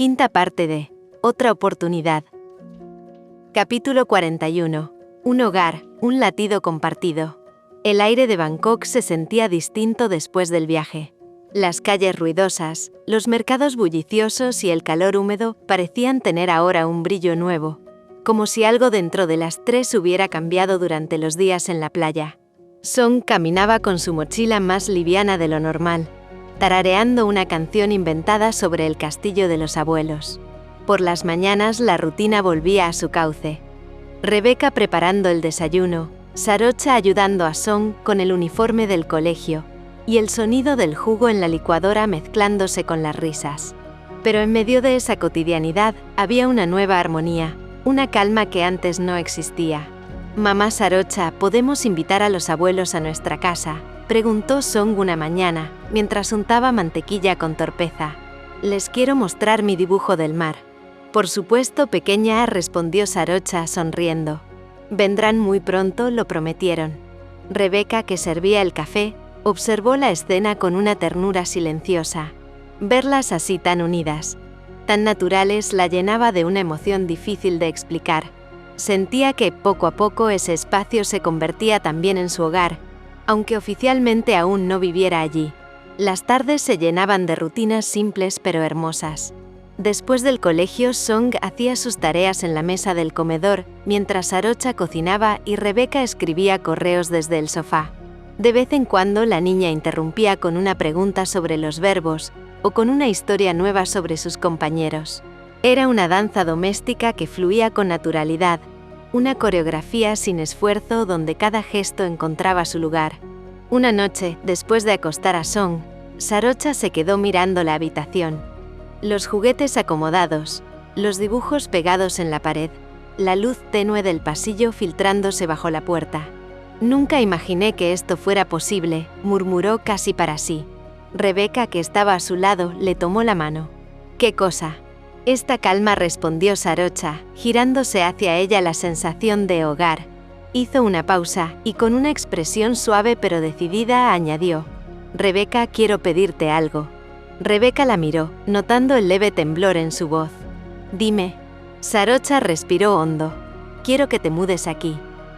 Quinta parte de Otra oportunidad. Capítulo 41. Un hogar, un latido compartido. El aire de Bangkok se sentía distinto después del viaje. Las calles ruidosas, los mercados bulliciosos y el calor húmedo parecían tener ahora un brillo nuevo, como si algo dentro de las tres hubiera cambiado durante los días en la playa. Song caminaba con su mochila más liviana de lo normal, tarareando una canción inventada sobre el castillo de los abuelos. Por las mañanas la rutina volvía a su cauce. Rebecca preparando el desayuno, Sarocha ayudando a Song con el uniforme del colegio, y el sonido del jugo en la licuadora mezclándose con las risas. Pero en medio de esa cotidianidad había una nueva armonía, una calma que antes no existía. «Mamá Sarocha, ¿podemos invitar a los abuelos a nuestra casa?», preguntó Song una mañana, mientras untaba mantequilla con torpeza. «Les quiero mostrar mi dibujo del mar». «Por supuesto, pequeña», respondió Sarocha sonriendo. «Vendrán muy pronto», lo prometieron. Rebecca, que servía el café, observó la escena con una ternura silenciosa. Verlas así tan unidas, tan naturales, la llenaba de una emoción difícil de explicar. Sentía que, poco a poco, ese espacio se convertía también en su hogar, aunque oficialmente aún no viviera allí. Las tardes se llenaban de rutinas simples pero hermosas. Después del colegio, Song hacía sus tareas en la mesa del comedor, mientras Sarocha cocinaba y Rebecca escribía correos desde el sofá. De vez en cuando la niña interrumpía con una pregunta sobre los verbos o con una historia nueva sobre sus compañeros. Era una danza doméstica que fluía con naturalidad, una coreografía sin esfuerzo donde cada gesto encontraba su lugar. Una noche, después de acostar a Song, Sarocha se quedó mirando la habitación. Los juguetes acomodados, los dibujos pegados en la pared, la luz tenue del pasillo filtrándose bajo la puerta. «Nunca imaginé que esto fuera posible», murmuró casi para sí. Rebecca, que estaba a su lado, le tomó la mano. «¿Qué cosa?» «Esta calma», respondió Sarocha, girándose hacia ella la sensación de hogar. Hizo una pausa y con una expresión suave pero decidida añadió: «Rebecca, quiero pedirte algo». Rebecca la miró, notando el leve temblor en su voz. «Dime». Sarocha respiró hondo. «Quiero que te mudes aquí.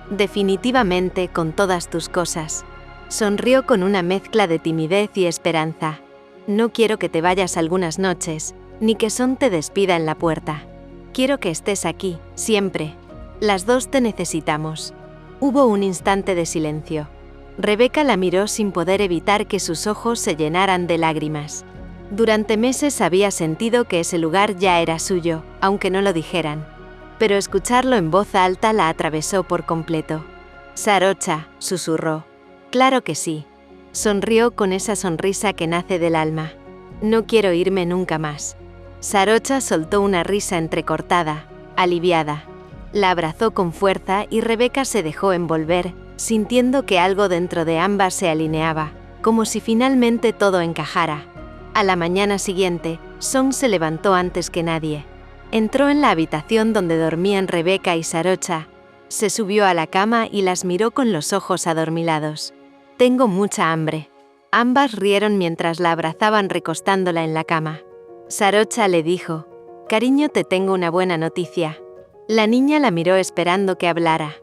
Definitivamente, con todas tus cosas». Sonrió con una mezcla de timidez y esperanza. «No quiero que te vayas algunas noches, ni que Song te despida en la puerta. Quiero que estés aquí, siempre. Las dos te necesitamos». Hubo un instante de silencio. Rebecca la miró sin poder evitar que sus ojos se llenaran de lágrimas. Durante meses había sentido que ese lugar ya era suyo, aunque no lo dijeran. Pero escucharlo en voz alta la atravesó por completo. «Sarocha», susurró. «Claro que sí». Sonrió con esa sonrisa que nace del alma. «No quiero irme nunca más». Sarocha soltó una risa entrecortada, aliviada. La abrazó con fuerza y Rebecca se dejó envolver, sintiendo que algo dentro de ambas se alineaba, como si finalmente todo encajara. A la mañana siguiente, Song se levantó antes que nadie. Entró en la habitación donde dormían Rebecca y Sarocha. Se subió a la cama y las miró con los ojos adormilados. «Tengo mucha hambre». Ambas rieron mientras la abrazaban recostándola en la cama. Sarocha le dijo: «Cariño, te tengo una buena noticia». La niña la miró esperando que hablara.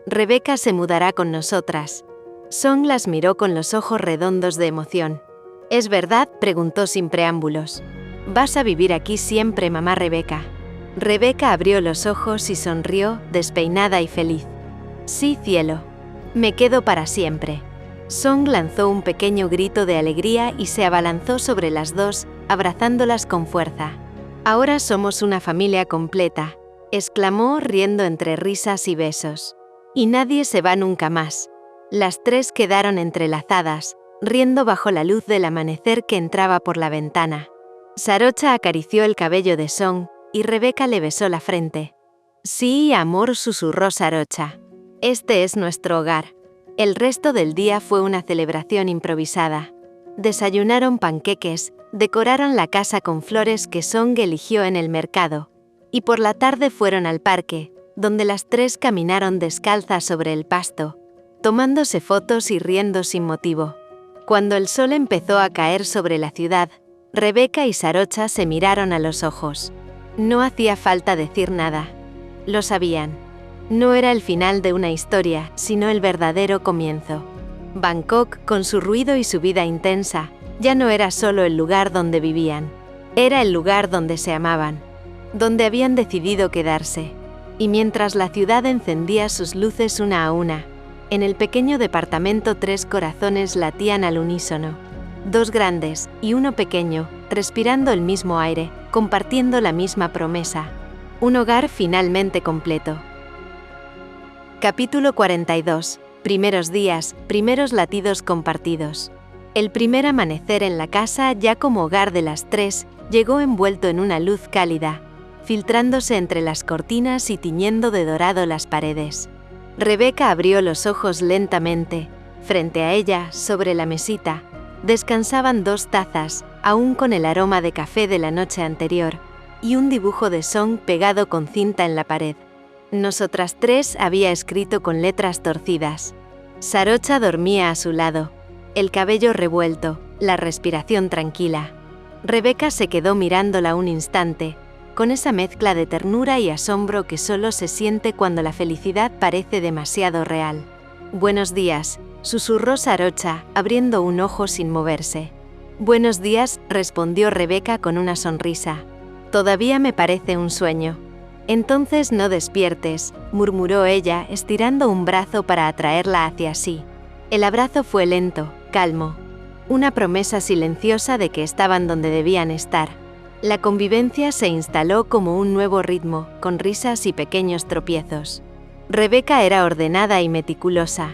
«Rebecca se mudará con nosotras». Song las miró con los ojos redondos de emoción. «¿Es verdad?», preguntó sin preámbulos. «Vas a vivir aquí siempre, mamá Rebecca». Rebecca abrió los ojos y sonrió, despeinada y feliz. «Sí, cielo. Me quedo para siempre». Song lanzó un pequeño grito de alegría y se abalanzó sobre las dos, abrazándolas con fuerza. «Ahora somos una familia completa», exclamó riendo entre risas y besos. «Y nadie se va nunca más». Las tres quedaron entrelazadas, riendo bajo la luz del amanecer que entraba por la ventana. Sarocha acarició el cabello de Song y Rebecca le besó la frente. «Sí, amor», susurró Sarocha. «Este es nuestro hogar». El resto del día fue una celebración improvisada. Desayunaron panqueques, decoraron la casa con flores que Song eligió en el mercado, y por la tarde fueron al parque, donde las tres caminaron descalzas sobre el pasto, tomándose fotos y riendo sin motivo. Cuando el sol empezó a caer sobre la ciudad, Rebeca y Sarocha se miraron a los ojos. No hacía falta decir nada. Lo sabían. No era el final de una historia, sino el verdadero comienzo. Bangkok, con su ruido y su vida intensa, ya no era solo el lugar donde vivían. Era el lugar donde se amaban, donde habían decidido quedarse. Y mientras la ciudad encendía sus luces una a una, en el pequeño departamento 3 corazones latían al unísono. 2 grandes y 1 pequeño, respirando el mismo aire, compartiendo la misma promesa. Un hogar finalmente completo. Capítulo 42. Primeros días, primeros latidos compartidos. El primer amanecer en la casa, ya como hogar de las 3, llegó envuelto en una luz cálida, filtrándose entre las cortinas y tiñendo de dorado las paredes. Rebeca abrió los ojos lentamente. Frente a ella, sobre la mesita, descansaban 2 tazas, aún con el aroma de café de la noche anterior, y un dibujo de Song pegado con cinta en la pared. Nosotras 3 había escrito con letras torcidas. Sarocha dormía a su lado, el cabello revuelto, la respiración tranquila. Rebeca se quedó mirándola un instante, con esa mezcla de ternura y asombro que solo se siente cuando la felicidad parece demasiado real. «Buenos días», susurró Sarocha, abriendo un ojo sin moverse. «Buenos días», respondió Rebeca con una sonrisa. «Todavía me parece un sueño». «Entonces no despiertes», murmuró ella, estirando un brazo para atraerla hacia sí. El abrazo fue lento, calmo. Una promesa silenciosa de que estaban donde debían estar. La convivencia se instaló como un nuevo ritmo, con risas y pequeños tropiezos. Rebeca era ordenada y meticulosa.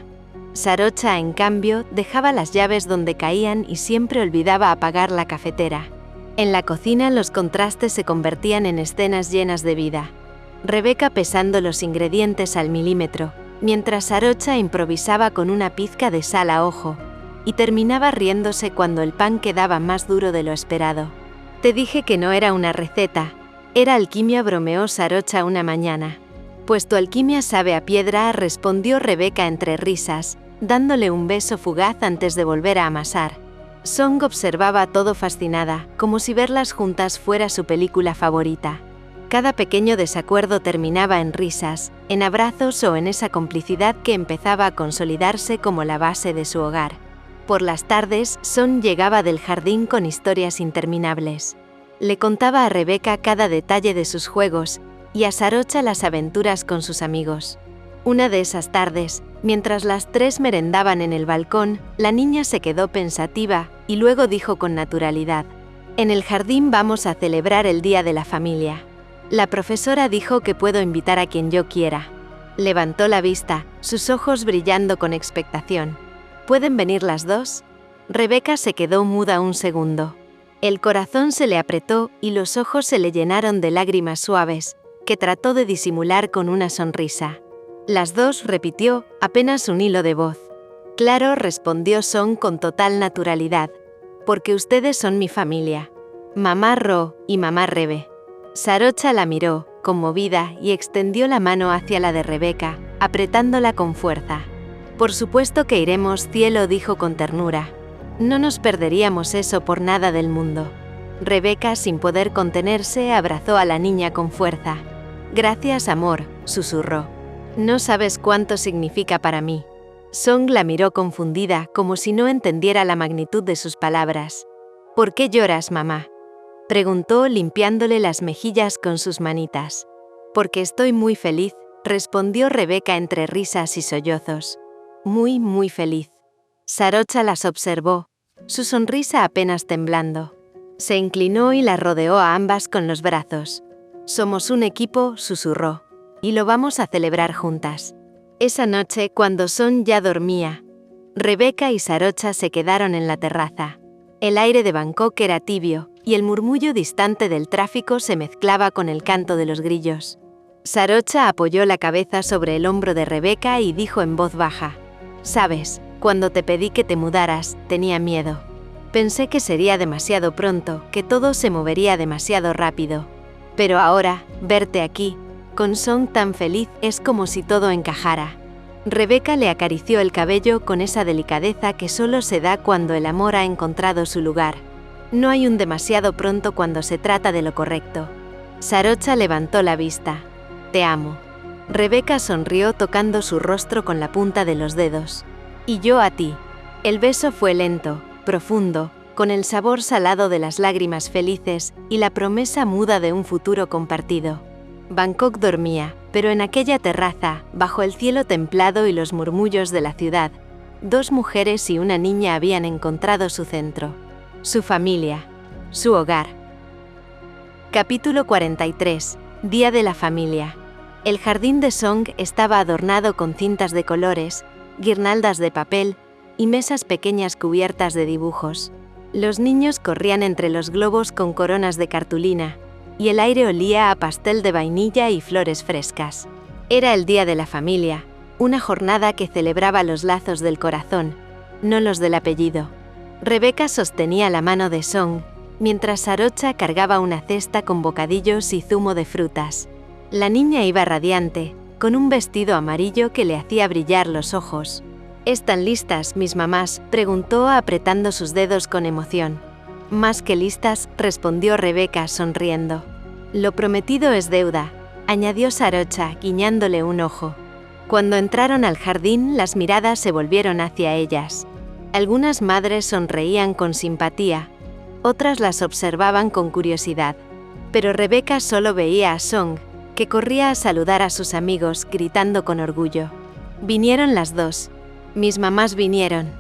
Sarocha, en cambio, dejaba las llaves donde caían y siempre olvidaba apagar la cafetera. En la cocina los contrastes se convertían en escenas llenas de vida. Rebeca pesando los ingredientes al milímetro, mientras Sarocha improvisaba con una pizca de sal a ojo, y terminaba riéndose cuando el pan quedaba más duro de lo esperado. «Te dije que no era una receta, era alquimia», bromeó Sarocha una mañana. «Pues tu alquimia sabe a piedra», respondió Rebeca entre risas, dándole un beso fugaz antes de volver a amasar. Song observaba todo fascinada, como si verlas juntas fuera su película favorita. Cada pequeño desacuerdo terminaba en risas, en abrazos o en esa complicidad que empezaba a consolidarse como la base de su hogar. Por las tardes, Song llegaba del jardín con historias interminables. Le contaba a Rebeca cada detalle de sus juegos y a Sarocha las aventuras con sus amigos. Una de esas tardes, mientras las 3 merendaban en el balcón, la niña se quedó pensativa y luego dijo con naturalidad: «En el jardín vamos a celebrar el Día de la Familia. La profesora dijo que puedo invitar a quien yo quiera». Levantó la vista, sus ojos brillando con expectación. «¿Pueden venir las 2? Rebeca se quedó muda un segundo. El corazón se le apretó y los ojos se le llenaron de lágrimas suaves, que trató de disimular con una sonrisa. «Las 2», repitió, apenas un hilo de voz. «Claro», respondió Song con total naturalidad, «porque ustedes son mi familia. Mamá Ro y mamá Rebe». Sarocha la miró, conmovida, y extendió la mano hacia la de Rebeca, apretándola con fuerza. «Por supuesto que iremos», cielo, dijo con ternura. «No nos perderíamos eso por nada del mundo». Rebeca, sin poder contenerse, abrazó a la niña con fuerza. «Gracias, amor», susurró. «No sabes cuánto significa para mí». Song la miró confundida, como si no entendiera la magnitud de sus palabras. «¿Por qué lloras, mamá?», preguntó, limpiándole las mejillas con sus manitas. «Porque estoy muy feliz», respondió Rebeca entre risas y sollozos. «Muy, muy feliz». Sarocha las observó, su sonrisa apenas temblando. Se inclinó y las rodeó a ambas con los brazos. «Somos un equipo», susurró, «y lo vamos a celebrar juntas». Esa noche, cuando Song ya dormía, Rebeca y Sarocha se quedaron en la terraza. El aire de Bangkok era tibio, y el murmullo distante del tráfico se mezclaba con el canto de los grillos. Sarocha apoyó la cabeza sobre el hombro de Rebeca y dijo en voz baja: «Sabes, cuando te pedí que te mudaras, tenía miedo. Pensé que sería demasiado pronto, que todo se movería demasiado rápido. Pero ahora, verte aquí, con Song tan feliz, es como si todo encajara». Rebeca le acarició el cabello con esa delicadeza que solo se da cuando el amor ha encontrado su lugar. No hay un demasiado pronto cuando se trata de lo correcto. Sarocha levantó la vista. Te amo. Rebeca sonrió tocando su rostro con la punta de los dedos. Y yo a ti. El beso fue lento, profundo, con el sabor salado de las lágrimas felices y la promesa muda de un futuro compartido. Bangkok dormía, pero en aquella terraza, bajo el cielo templado y los murmullos de la ciudad, 2 mujeres y una niña habían encontrado su centro, su familia, su hogar. Capítulo 43. Día de la familia. El jardín de Song estaba adornado con cintas de colores, guirnaldas de papel y mesas pequeñas cubiertas de dibujos. Los niños corrían entre los globos con coronas de cartulina, y el aire olía a pastel de vainilla y flores frescas. Era el día de la familia, una jornada que celebraba los lazos del corazón, no los del apellido. Rebeca sostenía la mano de Song, mientras Sarocha cargaba una cesta con bocadillos y zumo de frutas. La niña iba radiante, con un vestido amarillo que le hacía brillar los ojos. ¿Están listas, mis mamás?, preguntó apretando sus dedos con emoción. Más que listas, respondió Rebeca sonriendo. Lo prometido es deuda, añadió Sarocha, guiñándole un ojo. Cuando entraron al jardín, las miradas se volvieron hacia ellas. Algunas madres sonreían con simpatía, otras las observaban con curiosidad. Pero Rebeca solo veía a Song, que corría a saludar a sus amigos, gritando con orgullo. Vinieron las 2. Mis mamás vinieron.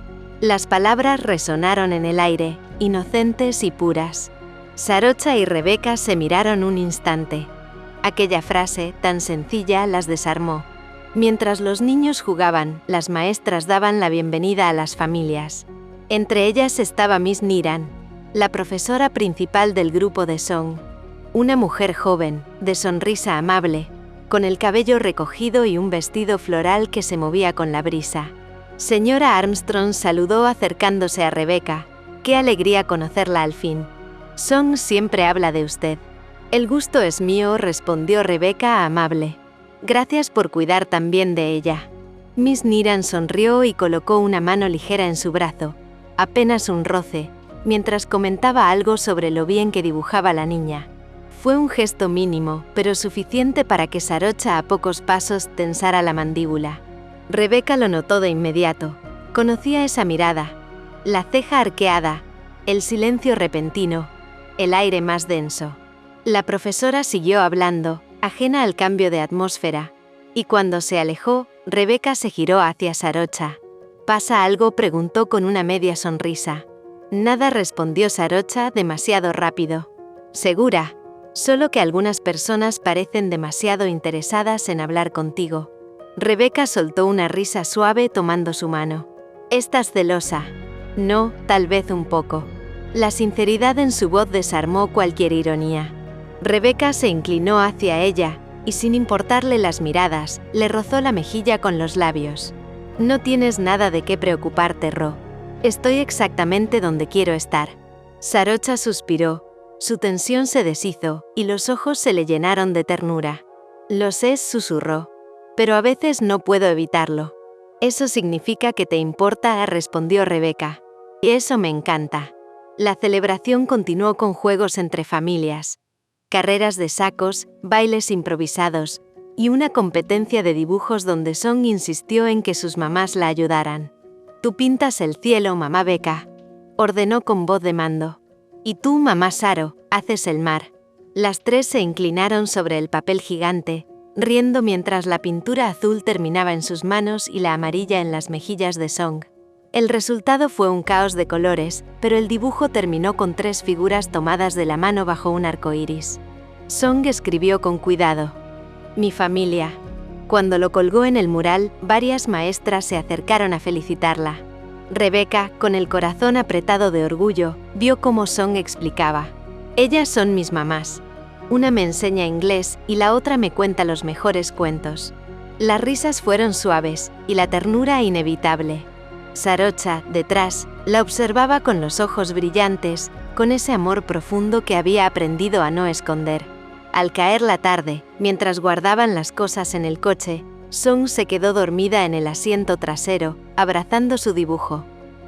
Las palabras resonaron en el aire, inocentes y puras. Sarocha y Rebeca se miraron un instante. Aquella frase, tan sencilla, las desarmó. Mientras los niños jugaban, las maestras daban la bienvenida a las familias. Entre ellas estaba Miss Niran, la profesora principal del grupo de Song. Una mujer joven, de sonrisa amable, con el cabello recogido y un vestido floral que se movía con la brisa. Señora Armstrong saludó acercándose a Rebeca. ¡Qué alegría conocerla al fin! Song siempre habla de usted. El gusto es mío, respondió Rebeca amable. Gracias por cuidar tan bien de ella. Miss Niran sonrió y colocó una mano ligera en su brazo, apenas un roce, mientras comentaba algo sobre lo bien que dibujaba la niña. Fue un gesto mínimo, pero suficiente para que Sarocha a pocos pasos tensara la mandíbula. Rebeca lo notó de inmediato. Conocía esa mirada, la ceja arqueada, el silencio repentino, el aire más denso. La profesora siguió hablando, ajena al cambio de atmósfera, y cuando se alejó, Rebeca se giró hacia Sarocha. ¿Pasa algo?, preguntó con una media sonrisa. Nada, respondió Sarocha demasiado rápido. ¿Segura? Solo que algunas personas parecen demasiado interesadas en hablar contigo. Rebeca soltó una risa suave tomando su mano. ¿Estás celosa? No, tal vez un poco. La sinceridad en su voz desarmó cualquier ironía. Rebeca se inclinó hacia ella, y sin importarle las miradas, le rozó la mejilla con los labios. No tienes nada de qué preocuparte, Ro. Estoy exactamente donde quiero estar. Sarocha suspiró, su tensión se deshizo, y los ojos se le llenaron de ternura. Lo sé, susurró. Pero a veces no puedo evitarlo. Eso significa que te importa, respondió Rebeca. Y eso me encanta. La celebración continuó con juegos entre familias, carreras de sacos, bailes improvisados, y una competencia de dibujos donde Song insistió en que sus mamás la ayudaran. Tú pintas el cielo, mamá Becca, ordenó con voz de mando. Y tú, mamá Saro, haces el mar. Las 3 se inclinaron sobre el papel gigante, riendo mientras la pintura azul terminaba en sus manos y la amarilla en las mejillas de Song. El resultado fue un caos de colores, pero el dibujo terminó con 3 figuras tomadas de la mano bajo un arco iris. Song escribió con cuidado: Mi familia. Cuando lo colgó en el mural, varias maestras se acercaron a felicitarla. Rebeca, con el corazón apretado de orgullo, vio cómo Song explicaba: Ellas son mis mamás. Una me enseña inglés y la otra me cuenta los mejores cuentos. Las risas fueron suaves y la ternura inevitable. Sarocha, detrás, la observaba con los ojos brillantes, con ese amor profundo que había aprendido a no esconder. Al caer la tarde, mientras guardaban las cosas en el coche, Song se quedó dormida en el asiento trasero, abrazando su dibujo.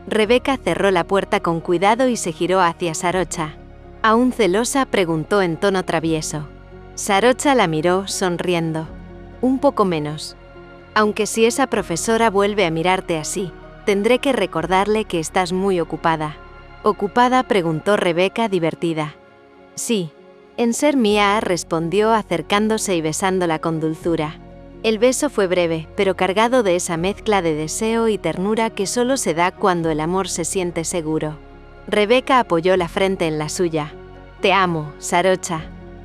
Rebeca cerró la puerta con cuidado y se giró hacia Sarocha. Aún celosa, preguntó en tono travieso. Sarocha la miró, sonriendo. Un poco menos. Aunque si esa profesora vuelve a mirarte así, tendré que recordarle que estás muy ocupada. ¿Ocupada?, preguntó Rebeca, divertida. Sí. En ser mía, respondió acercándose y besándola con dulzura. El beso fue breve, pero cargado de esa mezcla de deseo y ternura que solo se da cuando el amor se siente seguro. Rebeca apoyó la frente en la suya. Te amo, Sarocha.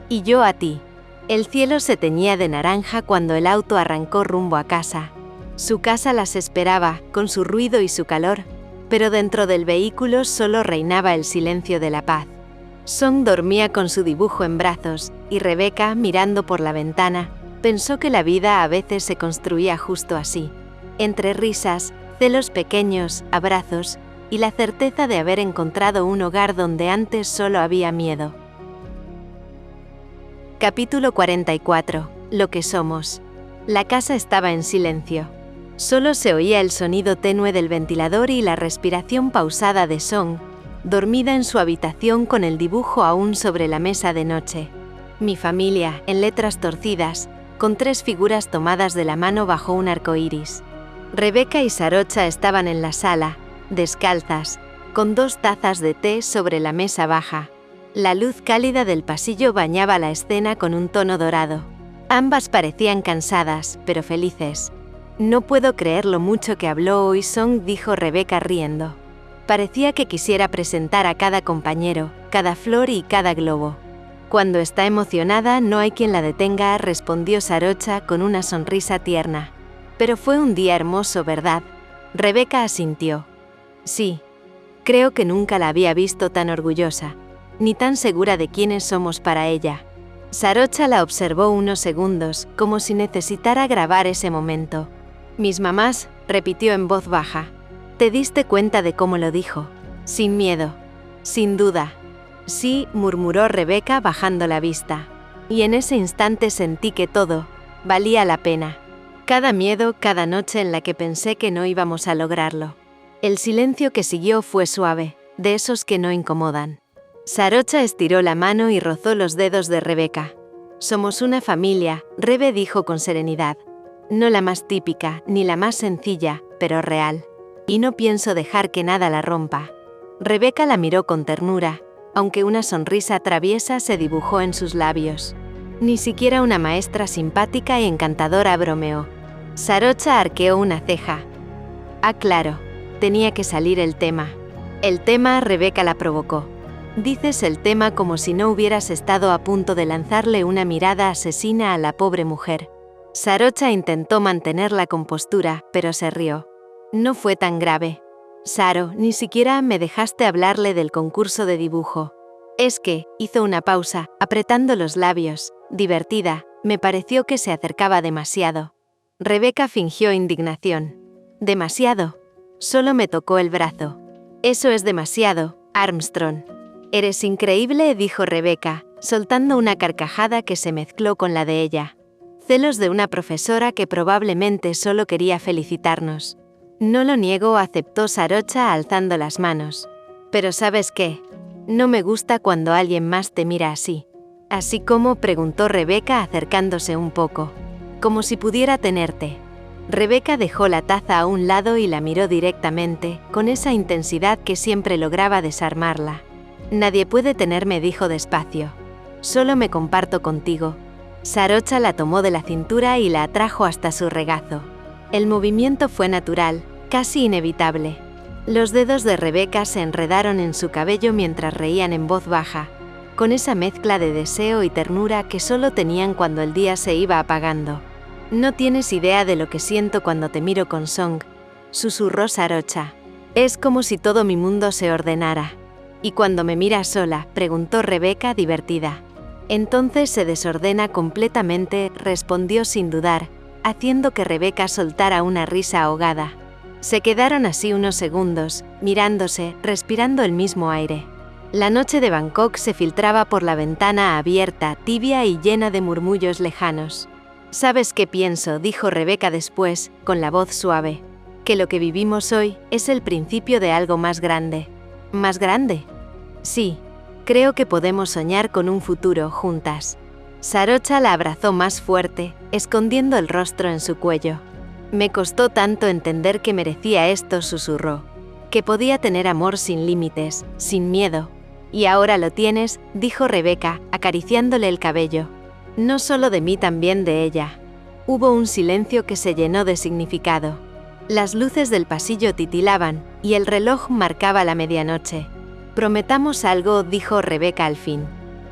Y yo a ti. El cielo se teñía de naranja cuando el auto arrancó rumbo a casa. Su casa las esperaba, con su ruido y su calor, pero dentro del vehículo solo reinaba el silencio de la paz. Song dormía con su dibujo en brazos, y Rebeca, mirando por la ventana, pensó que la vida a veces se construía justo así, entre risas, celos pequeños, abrazos, y la certeza de haber encontrado un hogar donde antes solo había miedo. Capítulo 44. Lo que somos. La casa estaba en silencio. Solo se oía el sonido tenue del ventilador y la respiración pausada de Song, dormida en su habitación con el dibujo aún sobre la mesa de noche. Mi familia, en letras torcidas, con 3 figuras tomadas de la mano bajo un arco iris. Rebeca y Sarocha estaban en la sala, descalzas, con 2 tazas de té sobre la mesa baja. La luz cálida del pasillo bañaba la escena con un tono dorado. Ambas parecían cansadas, pero felices. No puedo creer lo mucho que habló hoy Song, dijo Rebeca riendo. Parecía que quisiera presentar a cada compañero, cada flor y cada globo. Cuando está emocionada no hay quien la detenga, respondió Sarocha con una sonrisa tierna. Pero fue un día hermoso, ¿verdad? Rebeca asintió. Sí. Creo que nunca la había visto tan orgullosa, ni tan segura de quiénes somos para ella. Sarocha la observó unos segundos, como si necesitara grabar ese momento. Mis mamás, repitió en voz baja. ¿Te diste cuenta de cómo lo dijo? Sin miedo. Sin duda. Sí, murmuró Rebeca bajando la vista. Y en ese instante sentí que todo valía la pena. Cada miedo, cada noche en la que pensé que no íbamos a lograrlo. El silencio que siguió fue suave, de esos que no incomodan. Sarocha estiró la mano y rozó los dedos de Rebeca. Somos una familia, Rebe dijo con serenidad. No la más típica, ni la más sencilla, pero real. Y no pienso dejar que nada la rompa. Rebeca la miró con ternura, aunque una sonrisa traviesa se dibujó en sus labios. Ni siquiera una maestra simpática y encantadora bromeó. Sarocha arqueó una ceja. Ah, claro, tenía que salir el tema. El tema, Rebeca la provocó. Dices el tema como si no hubieras estado a punto de lanzarle una mirada asesina a la pobre mujer. Sarocha intentó mantener la compostura, pero se rió. No fue tan grave. Saro, ni siquiera me dejaste hablarle del concurso de dibujo. Es que, hizo una pausa, apretando los labios, divertida, me pareció que se acercaba demasiado. Rebeca fingió indignación. ¿Demasiado? Solo me tocó el brazo. Eso es demasiado, Armstrong. Eres increíble, dijo Rebeca, soltando una carcajada que se mezcló con la de ella. Celos de una profesora que probablemente solo quería felicitarnos. No lo niego, aceptó Sarocha alzando las manos. Pero ¿sabes qué? No me gusta cuando alguien más te mira así. ¿Así como?, preguntó Rebeca acercándose un poco. Como si pudiera tenerte. Rebeca dejó la taza a un lado y la miró directamente, con esa intensidad que siempre lograba desarmarla. Nadie puede tenerme, dijo despacio. Solo me comparto contigo. Sarocha la tomó de la cintura y la atrajo hasta su regazo. El movimiento fue natural, casi inevitable. Los dedos de Rebeca se enredaron en su cabello mientras reían en voz baja, con esa mezcla de deseo y ternura que solo tenían cuando el día se iba apagando. No tienes idea de lo que siento cuando te miro con Song, susurró Sarocha. Es como si todo mi mundo se ordenara. ¿Y cuando me miras sola?, preguntó Rebeca, divertida. Entonces se desordena completamente, respondió sin dudar, haciendo que Rebeca soltara una risa ahogada. Se quedaron así unos segundos, mirándose, respirando el mismo aire. La noche de Bangkok se filtraba por la ventana abierta, tibia y llena de murmullos lejanos. ¿Sabes qué pienso?, dijo Rebeca después, con la voz suave. Que lo que vivimos hoy es el principio de algo más grande. ¿Más grande? Sí, creo que podemos soñar con un futuro juntas. Sarocha la abrazó más fuerte, escondiendo el rostro en su cuello. Me costó tanto entender que merecía esto, susurró. Que podía tener amor sin límites, sin miedo. Y ahora lo tienes, dijo Rebeca, acariciándole el cabello. No solo de mí, también de ella. Hubo un silencio que se llenó de significado. Las luces del pasillo titilaban, y el reloj marcaba la medianoche. Prometamos algo, dijo Rebeca al fin.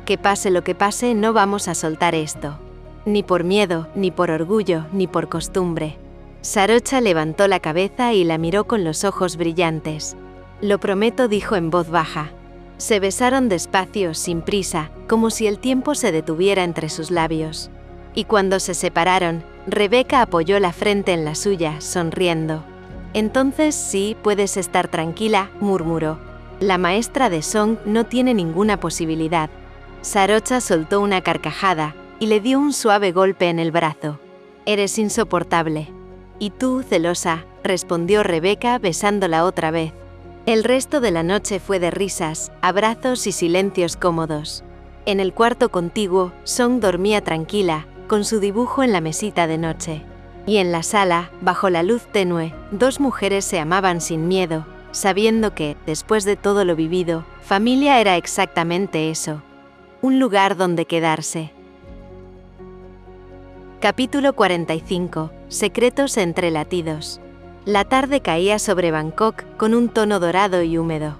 Que pase lo que pase, no vamos a soltar esto. Ni por miedo, ni por orgullo, ni por costumbre. Sarocha levantó la cabeza y la miró con los ojos brillantes. Lo prometo, dijo en voz baja. Se besaron despacio, sin prisa, como si el tiempo se detuviera entre sus labios. Y cuando se separaron, Rebeca apoyó la frente en la suya, sonriendo. Entonces sí, puedes estar tranquila, murmuró. La maestra de Song no tiene ninguna posibilidad. Sarocha soltó una carcajada y le dio un suave golpe en el brazo. Eres insoportable. Y tú, celosa, respondió Rebeca besándola otra vez. El resto de la noche fue de risas, abrazos y silencios cómodos. En el cuarto contiguo, Song dormía tranquila, con su dibujo en la mesita de noche. Y en la sala, bajo la luz tenue, dos mujeres se amaban sin miedo, sabiendo que, después de todo lo vivido, familia era exactamente eso. Un lugar donde quedarse. Capítulo 45. Secretos entre latidos. La tarde caía sobre Bangkok con un tono dorado y húmedo.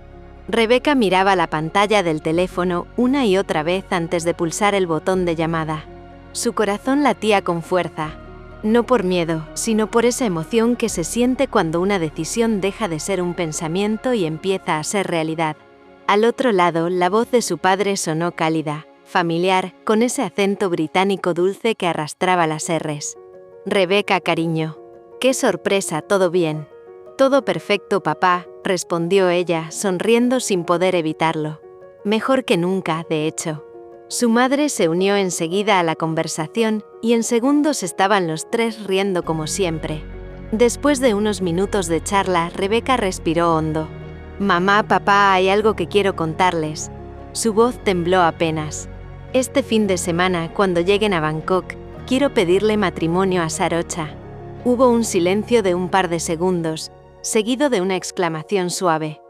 Rebeca miraba la pantalla del teléfono una y otra vez antes de pulsar el botón de llamada. Su corazón latía con fuerza, no por miedo, sino por esa emoción que se siente cuando una decisión deja de ser un pensamiento y empieza a ser realidad. Al otro lado, la voz de su padre sonó cálida, familiar, con ese acento británico dulce que arrastraba las R's. Rebeca, cariño. ¡Qué sorpresa! ¿Todo bien? Todo perfecto, papá, respondió ella, sonriendo sin poder evitarlo. Mejor que nunca, de hecho. Su madre se unió enseguida a la conversación y en segundos estaban los tres riendo como siempre. Después de unos minutos de charla, Rebeca respiró hondo. Mamá, papá, hay algo que quiero contarles. Su voz tembló apenas. Este fin de semana, cuando lleguen a Bangkok, quiero pedirle matrimonio a Sarocha. Hubo un silencio de un par de segundos, seguido de una exclamación suave.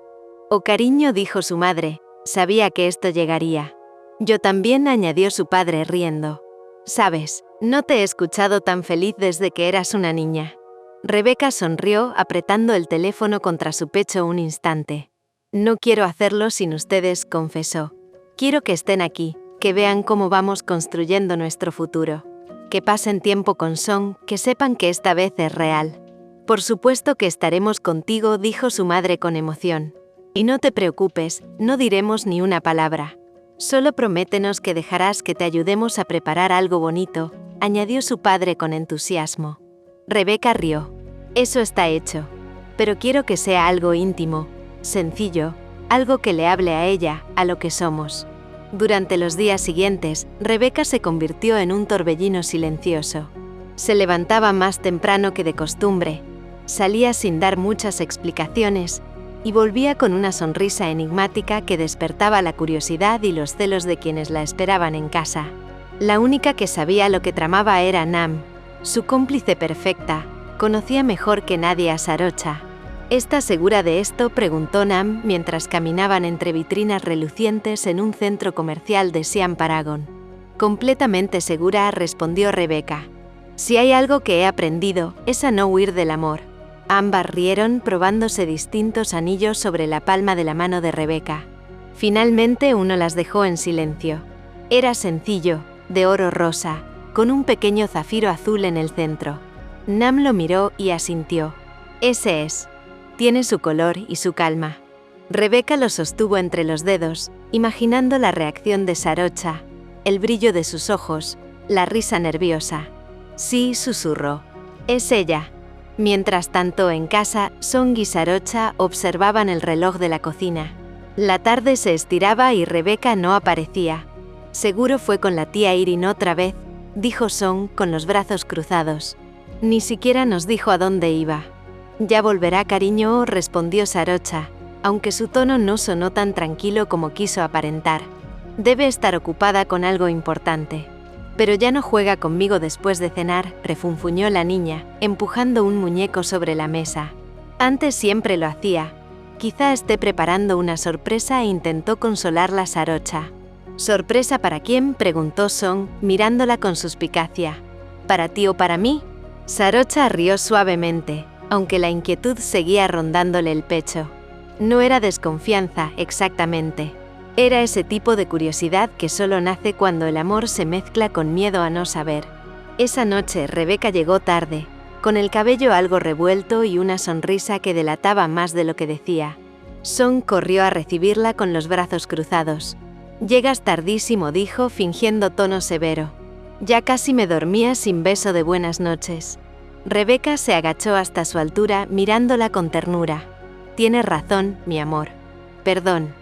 Oh, cariño, dijo su madre, sabía que esto llegaría. Yo también, añadió su padre riendo. Sabes, no te he escuchado tan feliz desde que eras una niña. Rebeca sonrió, apretando el teléfono contra su pecho un instante. No quiero hacerlo sin ustedes, confesó. Quiero que estén aquí, que vean cómo vamos construyendo nuestro futuro. Que pasen tiempo con Song, que sepan que esta vez es real. Por supuesto que estaremos contigo, dijo su madre con emoción. Y no te preocupes, no diremos ni una palabra. Solo prométenos que dejarás que te ayudemos a preparar algo bonito, añadió su padre con entusiasmo. Rebeca rió. Eso está hecho. Pero quiero que sea algo íntimo, sencillo, algo que le hable a ella, a lo que somos. Durante los días siguientes, Rebeca se convirtió en un torbellino silencioso. Se levantaba más temprano que de costumbre, salía sin dar muchas explicaciones y volvía con una sonrisa enigmática que despertaba la curiosidad y los celos de quienes la esperaban en casa. La única que sabía lo que tramaba era Nam, su cómplice perfecta, conocía mejor que nadie a Sarocha. ¿Estás segura de esto?, preguntó Nam mientras caminaban entre vitrinas relucientes en un centro comercial de Siam Paragon. Completamente segura, respondió Rebeca. Si hay algo que he aprendido, es a no huir del amor. Ambas rieron, probándose distintos anillos sobre la palma de la mano de Rebeca. Finalmente uno las dejó en silencio. Era sencillo, de oro rosa, con un pequeño zafiro azul en el centro. Nam lo miró y asintió. Ese es. Tiene su color y su calma. Rebeca lo sostuvo entre los dedos, imaginando la reacción de Sarocha, el brillo de sus ojos, la risa nerviosa. Sí, susurró. Es ella. Mientras tanto, en casa, Song y Sarocha observaban el reloj de la cocina. La tarde se estiraba y Rebeca no aparecía. Seguro fue con la tía Irin otra vez, dijo Song con los brazos cruzados. Ni siquiera nos dijo a dónde iba. Ya volverá, cariño, respondió Sarocha, aunque su tono no sonó tan tranquilo como quiso aparentar. Debe estar ocupada con algo importante. Pero ya no juega conmigo después de cenar, refunfuñó la niña, empujando un muñeco sobre la mesa. Antes siempre lo hacía. Quizá esté preparando una sorpresa, e intentó consolarla Sarocha. ¿Sorpresa para quién?, preguntó Song, mirándola con suspicacia. ¿Para ti o para mí? Sarocha rió suavemente, aunque la inquietud seguía rondándole el pecho. No era desconfianza, exactamente. Era ese tipo de curiosidad que solo nace cuando el amor se mezcla con miedo a no saber. Esa noche Rebeca llegó tarde, con el cabello algo revuelto y una sonrisa que delataba más de lo que decía. Song corrió a recibirla con los brazos cruzados. «Llegas tardísimo», dijo, fingiendo tono severo. «Ya casi me dormía sin beso de buenas noches». Rebeca se agachó hasta su altura, mirándola con ternura. «Tienes razón, mi amor. Perdón.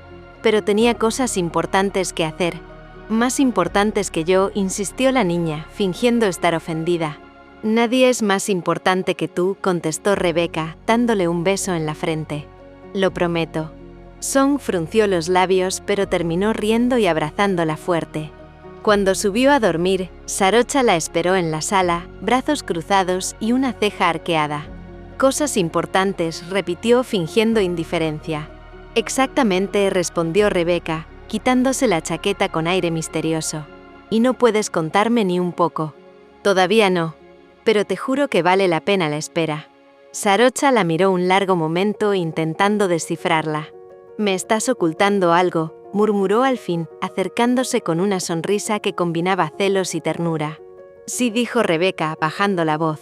Pero tenía cosas importantes que hacer. Más importantes que yo», insistió la niña, fingiendo estar ofendida. «Nadie es más importante que tú», contestó Rebeca, dándole un beso en la frente. «Lo prometo». Song frunció los labios, pero terminó riendo y abrazándola fuerte. Cuando subió a dormir, Sarocha la esperó en la sala, brazos cruzados y una ceja arqueada. «Cosas importantes», repitió fingiendo indiferencia. «Exactamente», respondió Rebeca, quitándose la chaqueta con aire misterioso. «¿Y no puedes contarme ni un poco?» «Todavía no. Pero te juro que vale la pena la espera». Sarocha la miró un largo momento intentando descifrarla. «Me estás ocultando algo», murmuró al fin, acercándose con una sonrisa que combinaba celos y ternura. «Sí», dijo Rebeca, bajando la voz.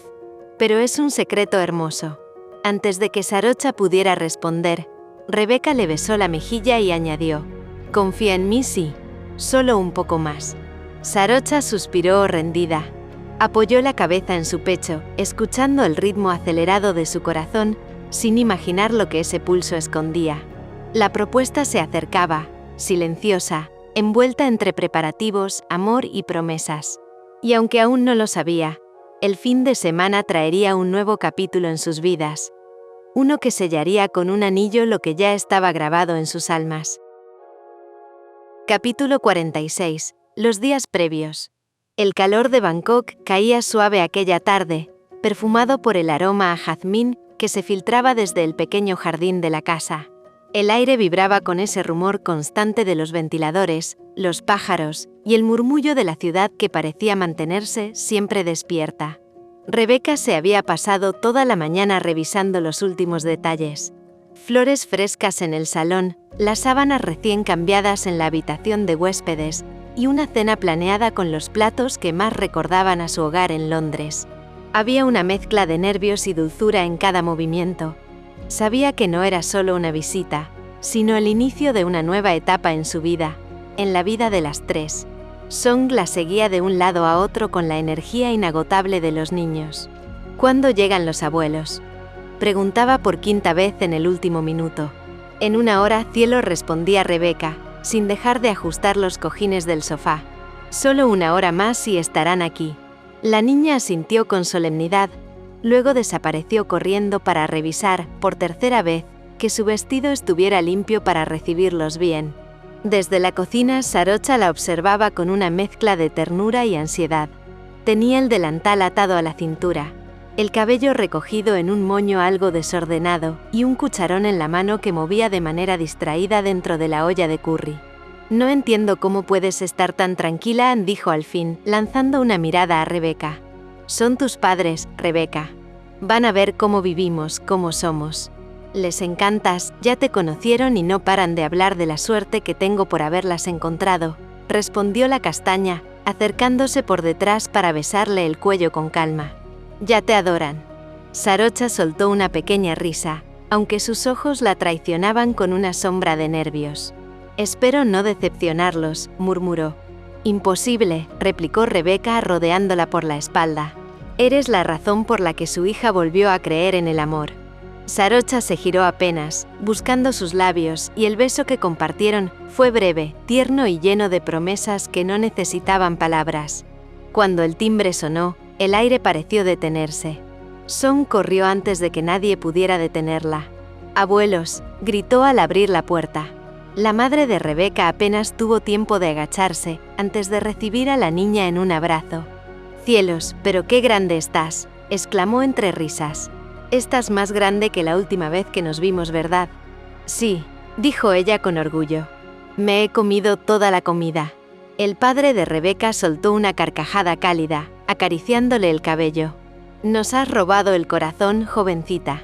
«Pero es un secreto hermoso». Antes de que Sarocha pudiera responder, Rebeca le besó la mejilla y añadió: «Confía en mí, sí. Solo un poco más». Sarocha suspiró rendida. Apoyó la cabeza en su pecho, escuchando el ritmo acelerado de su corazón, sin imaginar lo que ese pulso escondía. La propuesta se acercaba, silenciosa, envuelta entre preparativos, amor y promesas. Y aunque aún no lo sabía, el fin de semana traería un nuevo capítulo en sus vidas. Uno que sellaría con un anillo lo que ya estaba grabado en sus almas. Capítulo 46. Los días previos. El calor de Bangkok caía suave aquella tarde, perfumado por el aroma a jazmín que se filtraba desde el pequeño jardín de la casa. El aire vibraba con ese rumor constante de los ventiladores, los pájaros y el murmullo de la ciudad que parecía mantenerse siempre despierta. Rebeca se había pasado toda la mañana revisando los últimos detalles. Flores frescas en el salón, las sábanas recién cambiadas en la habitación de huéspedes y una cena planeada con los platos que más recordaban a su hogar en Londres. Había una mezcla de nervios y dulzura en cada movimiento. Sabía que no era solo una visita, sino el inicio de una nueva etapa en su vida, en la vida de las tres. Song la seguía de un lado a otro con la energía inagotable de los niños. «¿Cuándo llegan los abuelos?», preguntaba por quinta vez en el último minuto. «En una hora, cielo», respondía Rebeca, sin dejar de ajustar los cojines del sofá. «Solo una hora más y estarán aquí». La niña asintió con solemnidad. Luego desapareció corriendo para revisar, por tercera vez, que su vestido estuviera limpio para recibirlos bien. Desde la cocina, Sarocha la observaba con una mezcla de ternura y ansiedad. Tenía el delantal atado a la cintura, el cabello recogido en un moño algo desordenado y un cucharón en la mano que movía de manera distraída dentro de la olla de curry. «No entiendo cómo puedes estar tan tranquila», dijo al fin, lanzando una mirada a Rebeca. «Son tus padres, Rebeca. Van a ver cómo vivimos, cómo somos. Les encantas, ya te conocieron y no paran de hablar de la suerte que tengo por haberlas encontrado», respondió la castaña, acercándose por detrás para besarle el cuello con calma. «Ya te adoran». Sarocha soltó una pequeña risa, aunque sus ojos la traicionaban con una sombra de nervios. «Espero no decepcionarlos», murmuró. «Imposible», replicó Rebeca rodeándola por la espalda. «Eres la razón por la que su hija volvió a creer en el amor». Sarocha se giró apenas, buscando sus labios, y el beso que compartieron fue breve, tierno y lleno de promesas que no necesitaban palabras. Cuando el timbre sonó, el aire pareció detenerse. Song corrió antes de que nadie pudiera detenerla. «Abuelos», gritó al abrir la puerta. La madre de Rebeca apenas tuvo tiempo de agacharse antes de recibir a la niña en un abrazo. «Cielos, pero qué grande estás», exclamó entre risas. «Estás más grande que la última vez que nos vimos, ¿verdad?» «Sí», dijo ella con orgullo. «Me he comido toda la comida». El padre de Rebeca soltó una carcajada cálida, acariciándole el cabello. «Nos has robado el corazón, jovencita».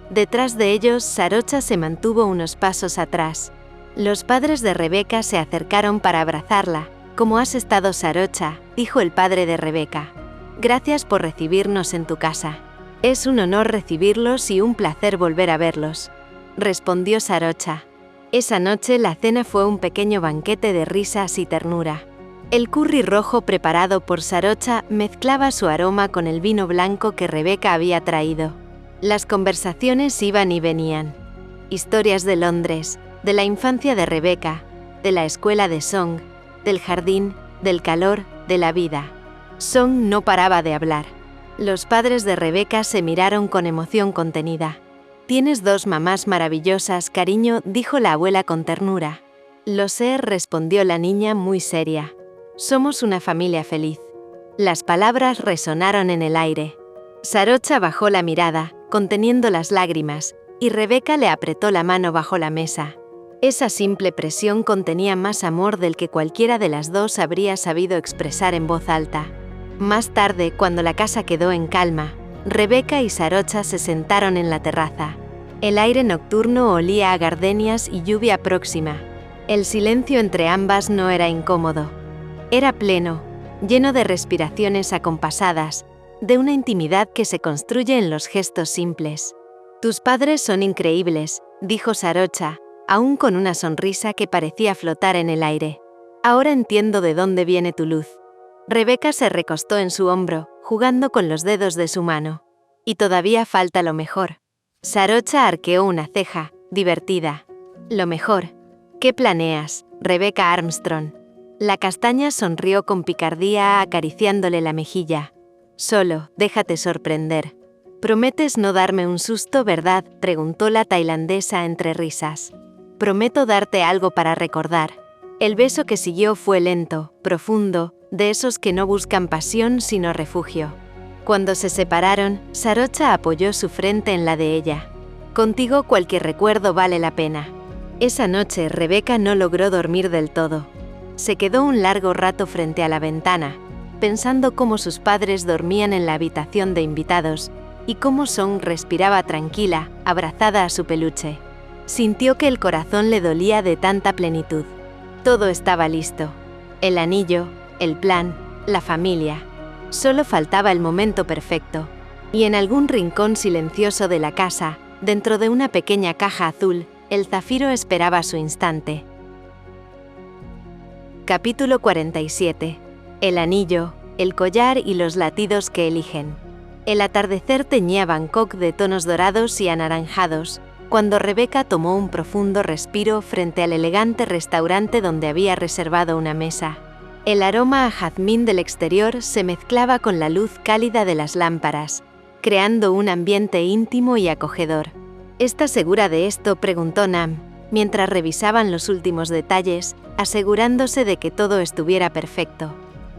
Detrás de ellos, Sarocha se mantuvo unos pasos atrás. Los padres de Rebeca se acercaron para abrazarla. «¿Cómo has estado, Sarocha?», dijo el padre de Rebeca. «Gracias por recibirnos en tu casa. Es un honor recibirlos y un placer volver a verlos», respondió Sarocha. Esa noche la cena fue un pequeño banquete de risas y ternura. El curry rojo preparado por Sarocha mezclaba su aroma con el vino blanco que Rebeca había traído. Las conversaciones iban y venían. Historias de Londres, de la infancia de Rebeca, de la escuela de Song, del jardín, del calor, de la vida. Song no paraba de hablar. Los padres de Rebeca se miraron con emoción contenida. «Tienes dos mamás maravillosas, cariño», dijo la abuela con ternura. «Lo sé», respondió la niña muy seria. «Somos una familia feliz». Las palabras resonaron en el aire. Sarocha bajó la mirada, conteniendo las lágrimas, y Rebeca le apretó la mano bajo la mesa. Esa simple presión contenía más amor del que cualquiera de las dos habría sabido expresar en voz alta. Más tarde, cuando la casa quedó en calma, Rebeca y Sarocha se sentaron en la terraza. El aire nocturno olía a gardenias y lluvia próxima. El silencio entre ambas no era incómodo. Era pleno, lleno de respiraciones acompasadas, de una intimidad que se construye en los gestos simples. «Tus padres son increíbles», dijo Sarocha, aún con una sonrisa que parecía flotar en el aire. «Ahora entiendo de dónde viene tu luz». Rebeca se recostó en su hombro, jugando con los dedos de su mano. «Y todavía falta lo mejor». Sarocha arqueó una ceja, divertida. «Lo mejor. ¿Qué planeas, Rebeca Armstrong?» La castaña sonrió con picardía acariciándole la mejilla. «Solo, déjate sorprender». «¿Prometes no darme un susto, verdad?», preguntó la tailandesa entre risas. «Prometo darte algo para recordar». El beso que siguió fue lento, profundo, de esos que no buscan pasión sino refugio. Cuando se separaron, Sarocha apoyó su frente en la de ella. «Contigo cualquier recuerdo vale la pena». Esa noche Rebeca no logró dormir del todo. Se quedó un largo rato frente a la ventana, pensando cómo sus padres dormían en la habitación de invitados y cómo Song respiraba tranquila, abrazada a su peluche. Sintió que el corazón le dolía de tanta plenitud. Todo estaba listo. El anillo, el plan, la familia. Solo faltaba el momento perfecto. Y en algún rincón silencioso de la casa, dentro de una pequeña caja azul, el zafiro esperaba su instante. Capítulo 47. El anillo, el collar y los latidos que eligen. El atardecer teñía Bangkok de tonos dorados y anaranjados, cuando Rebeca tomó un profundo respiro frente al elegante restaurante donde había reservado una mesa. El aroma a jazmín del exterior se mezclaba con la luz cálida de las lámparas, creando un ambiente íntimo y acogedor. ¿Estás segura de esto?, preguntó Nam, mientras revisaban los últimos detalles, asegurándose de que todo estuviera perfecto.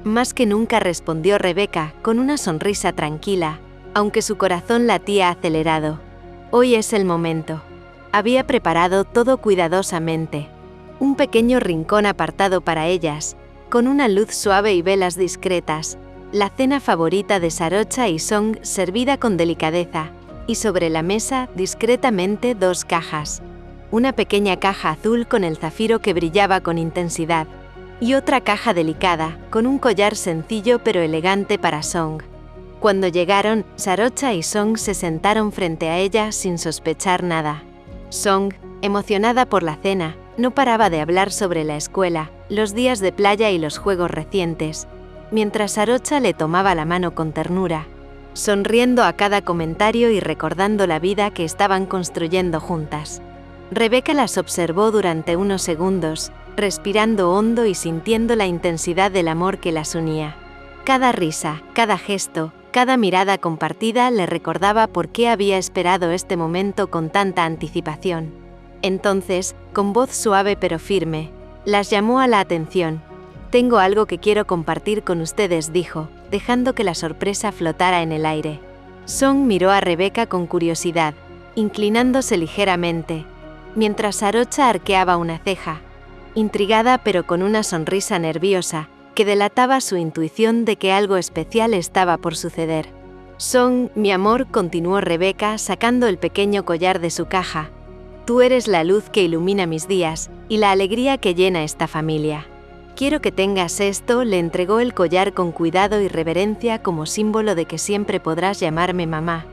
Más que nunca, respondió Rebeca, con una sonrisa tranquila, aunque su corazón latía acelerado. Hoy es el momento. Había preparado todo cuidadosamente. Un pequeño rincón apartado para ellas, con una luz suave y velas discretas, la cena favorita de Sarocha y Song servida con delicadeza, y sobre la mesa, discretamente, dos cajas. Una pequeña caja azul con el zafiro que brillaba con intensidad, y otra caja delicada, con un collar sencillo pero elegante para Song. Cuando llegaron, Sarocha y Song se sentaron frente a ella sin sospechar nada. Song, emocionada por la cena, no paraba de hablar sobre la escuela, los días de playa y los juegos recientes, mientras Sarocha le tomaba la mano con ternura, sonriendo a cada comentario y recordando la vida que estaban construyendo juntas. Rebeca las observó durante unos segundos, respirando hondo y sintiendo la intensidad del amor que las unía. Cada risa, cada gesto, Cada mirada compartida le recordaba por qué había esperado este momento con tanta anticipación. Entonces, con voz suave pero firme, las llamó a la atención. «Tengo algo que quiero compartir con ustedes», dijo, dejando que la sorpresa flotara en el aire. Song miró a Rebeca con curiosidad, inclinándose ligeramente, mientras Sarocha arqueaba una ceja, intrigada pero con una sonrisa nerviosa, que delataba su intuición de que algo especial estaba por suceder. «Song, mi amor», continuó Rebeca sacando el pequeño collar de su caja, «tú eres la luz que ilumina mis días y la alegría que llena esta familia. Quiero que tengas esto», le entregó el collar con cuidado y reverencia como símbolo de que siempre podrás llamarme mamá,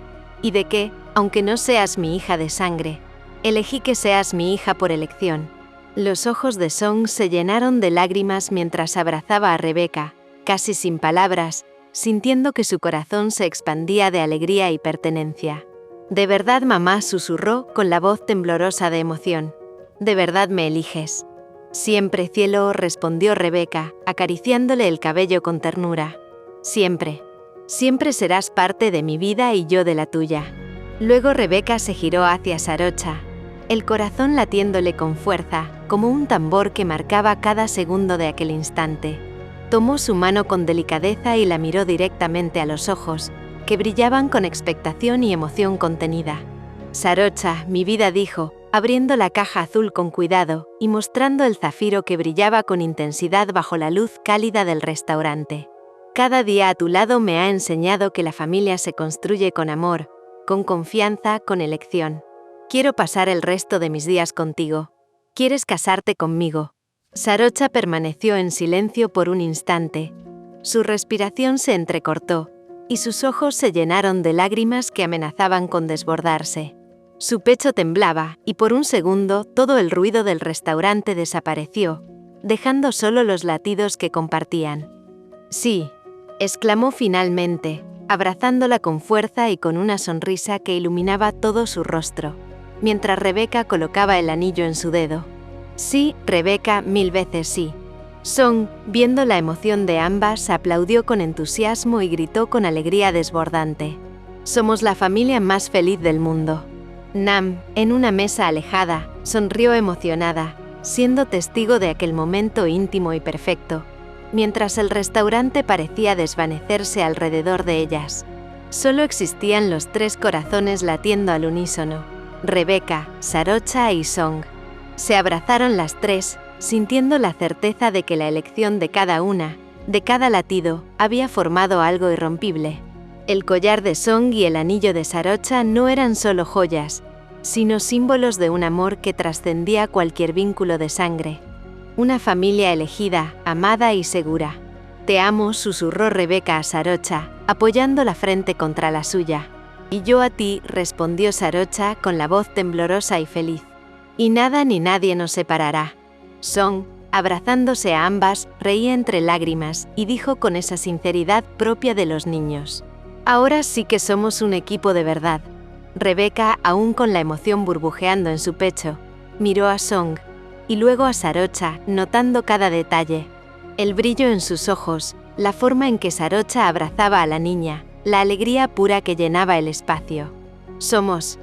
y de que, aunque no seas mi hija de sangre, elegí que seas mi hija por elección. Los ojos de Song se llenaron de lágrimas mientras abrazaba a Rebeca, casi sin palabras, sintiendo que su corazón se expandía de alegría y pertenencia. «¿De verdad, mamá?», susurró con la voz temblorosa de emoción. «¿De verdad me eliges?». «Siempre, cielo», respondió Rebeca, acariciándole el cabello con ternura. «Siempre. Siempre serás parte de mi vida y yo de la tuya». Luego Rebeca se giró hacia Sarocha, el corazón latiéndole con fuerza, como un tambor que marcaba cada segundo de aquel instante. Tomó su mano con delicadeza y la miró directamente a los ojos, que brillaban con expectación y emoción contenida. «Sarocha, mi vida», dijo, abriendo la caja azul con cuidado y mostrando el zafiro que brillaba con intensidad bajo la luz cálida del restaurante. «Cada día a tu lado me ha enseñado que la familia se construye con amor, con confianza, con elección. Quiero pasar el resto de mis días contigo. ¿Quieres casarte conmigo?». Sarocha permaneció en silencio por un instante. Su respiración se entrecortó, y sus ojos se llenaron de lágrimas que amenazaban con desbordarse. Su pecho temblaba, y por un segundo todo el ruido del restaurante desapareció, dejando solo los latidos que compartían. «Sí», exclamó finalmente, abrazándola con fuerza y con una sonrisa que iluminaba todo su rostro, mientras Rebeca colocaba el anillo en su dedo. «Sí, Rebeca, 1000 veces sí». Song, viendo la emoción de ambas, aplaudió con entusiasmo y gritó con alegría desbordante: «Somos la familia más feliz del mundo». Nam, en una mesa alejada, sonrió emocionada, siendo testigo de aquel momento íntimo y perfecto, mientras el restaurante parecía desvanecerse alrededor de ellas. Solo existían los 3 corazones latiendo al unísono: Rebeca, Sarocha y Song. Se abrazaron las 3, sintiendo la certeza de que la elección de cada una, de cada latido, había formado algo irrompible. El collar de Song y el anillo de Sarocha no eran solo joyas, sino símbolos de un amor que trascendía cualquier vínculo de sangre. Una familia elegida, amada y segura. «Te amo», susurró Rebeca a Sarocha, apoyando la frente contra la suya. «Y yo a ti», respondió Sarocha con la voz temblorosa y feliz. «Y nada ni nadie nos separará». Song, abrazándose a ambas, reía entre lágrimas y dijo con esa sinceridad propia de los niños: «Ahora sí que somos un equipo de verdad». Rebeca, aún con la emoción burbujeando en su pecho, miró a Song y luego a Sarocha, notando cada detalle. El brillo en sus ojos, la forma en que Sarocha abrazaba a la niña, la alegría pura que llenaba el espacio. Somos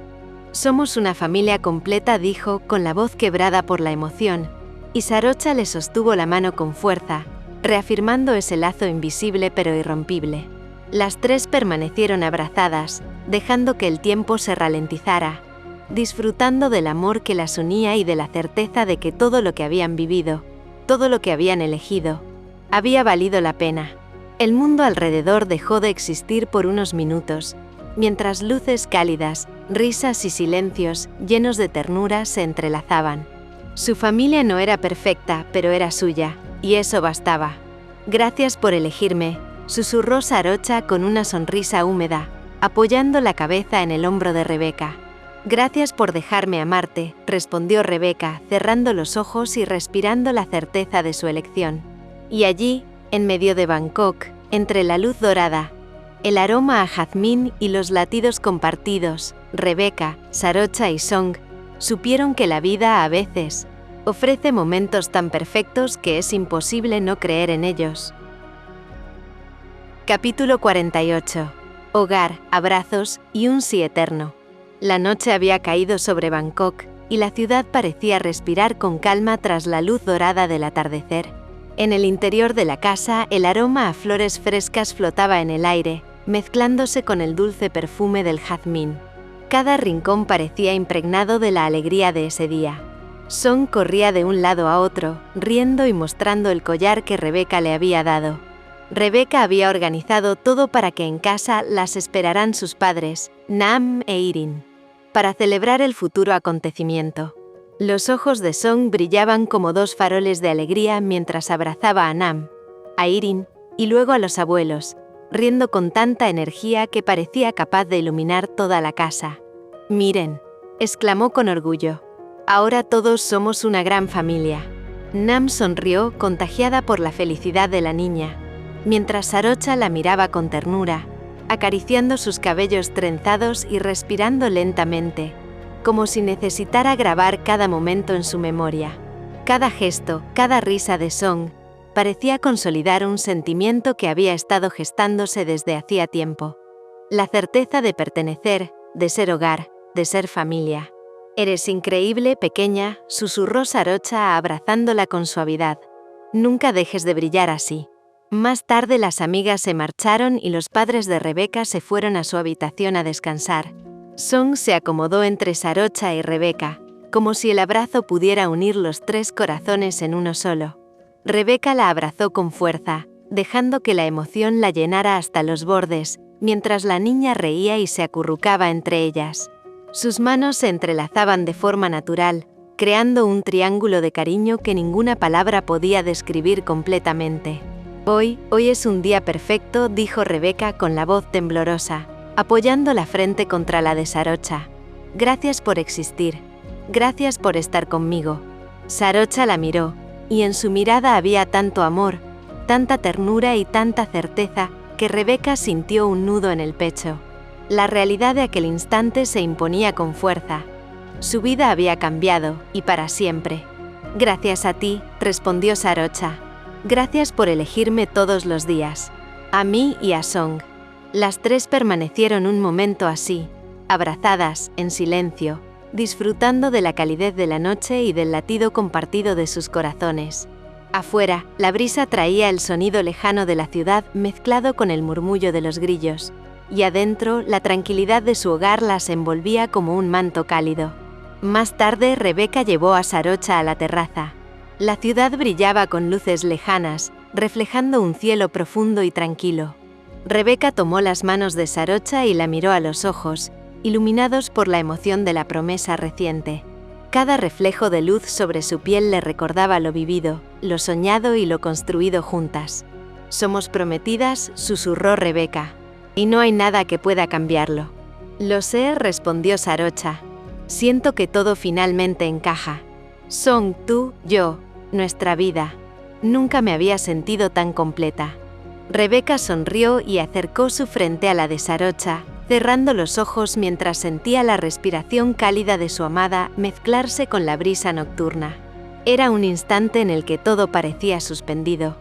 una familia completa», dijo con la voz quebrada por la emoción, y Sarocha le sostuvo la mano con fuerza, reafirmando ese lazo invisible pero irrompible. Las 3 permanecieron abrazadas, dejando que el tiempo se ralentizara, disfrutando del amor que las unía y de la certeza de que todo lo que habían vivido, todo lo que habían elegido, había valido la pena. El mundo alrededor dejó de existir por unos minutos, mientras luces cálidas, risas y silencios llenos de ternura se entrelazaban. Su familia no era perfecta, pero era suya, y eso bastaba. «Gracias por elegirme», susurró Sarocha con una sonrisa húmeda, apoyando la cabeza en el hombro de Rebeca. «Gracias por dejarme amarte», respondió Rebeca, cerrando los ojos y respirando la certeza de su elección. Y allí, en medio de Bangkok, entre la luz dorada, el aroma a jazmín y los latidos compartidos, Rebeca, Sarocha y Song supieron que la vida a veces ofrece momentos tan perfectos que es imposible no creer en ellos. Capítulo 48. Hogar, abrazos y un sí eterno. La noche había caído sobre Bangkok y la ciudad parecía respirar con calma tras la luz dorada del atardecer. En el interior de la casa, el aroma a flores frescas flotaba en el aire, mezclándose con el dulce perfume del jazmín. Cada rincón parecía impregnado de la alegría de ese día. Song corría de un lado a otro, riendo y mostrando el collar que Rebeca le había dado. Rebeca había organizado todo para que en casa las esperaran sus padres, Nam e Irin, para celebrar el futuro acontecimiento. Los ojos de Song brillaban como dos faroles de alegría mientras abrazaba a Nam, a Irin y luego a los abuelos, riendo con tanta energía que parecía capaz de iluminar toda la casa. «Miren», exclamó con orgullo, «ahora todos somos una gran familia». Nam sonrió, contagiada por la felicidad de la niña, mientras Sarocha la miraba con ternura, acariciando sus cabellos trenzados y respirando lentamente, como si necesitara grabar cada momento en su memoria. Cada gesto, cada risa de Song, parecía consolidar un sentimiento que había estado gestándose desde hacía tiempo. La certeza de pertenecer, de ser hogar, de ser familia. «Eres increíble, pequeña», susurró Sarocha abrazándola con suavidad. «Nunca dejes de brillar así». Más tarde las amigas se marcharon y los padres de Rebeca se fueron a su habitación a descansar. Song se acomodó entre Sarocha y Rebeca, como si el abrazo pudiera unir los tres corazones en uno solo. Rebeca la abrazó con fuerza, dejando que la emoción la llenara hasta los bordes, mientras la niña reía y se acurrucaba entre ellas. Sus manos se entrelazaban de forma natural, creando un triángulo de cariño que ninguna palabra podía describir completamente. Hoy es un día perfecto», dijo Rebeca con la voz temblorosa, apoyando la frente contra la de Sarocha. «Gracias por existir. Gracias por estar conmigo». Sarocha la miró, y en su mirada había tanto amor, tanta ternura y tanta certeza, que Rebeca sintió un nudo en el pecho. La realidad de aquel instante se imponía con fuerza. Su vida había cambiado, y para siempre. «Gracias a ti», respondió Sarocha. «Gracias por elegirme todos los días. A mí y a Song». Las tres permanecieron un momento así, abrazadas, en silencio, disfrutando de la calidez de la noche y del latido compartido de sus corazones. Afuera, la brisa traía el sonido lejano de la ciudad mezclado con el murmullo de los grillos, y adentro, la tranquilidad de su hogar las envolvía como un manto cálido. Más tarde, Rebeca llevó a Sarocha a la terraza. La ciudad brillaba con luces lejanas, reflejando un cielo profundo y tranquilo. Rebeca tomó las manos de Sarocha y la miró a los ojos, iluminados por la emoción de la promesa reciente. Cada reflejo de luz sobre su piel le recordaba lo vivido, lo soñado y lo construido juntas. «Somos prometidas», susurró Rebeca, «y no hay nada que pueda cambiarlo». «Lo sé», respondió Sarocha. «Siento que todo finalmente encaja. Song, tú, yo, nuestra vida. Nunca me había sentido tan completa». Rebeca sonrió y acercó su frente a la de Sarocha, cerrando los ojos mientras sentía la respiración cálida de su amada mezclarse con la brisa nocturna. Era un instante en el que todo parecía suspendido.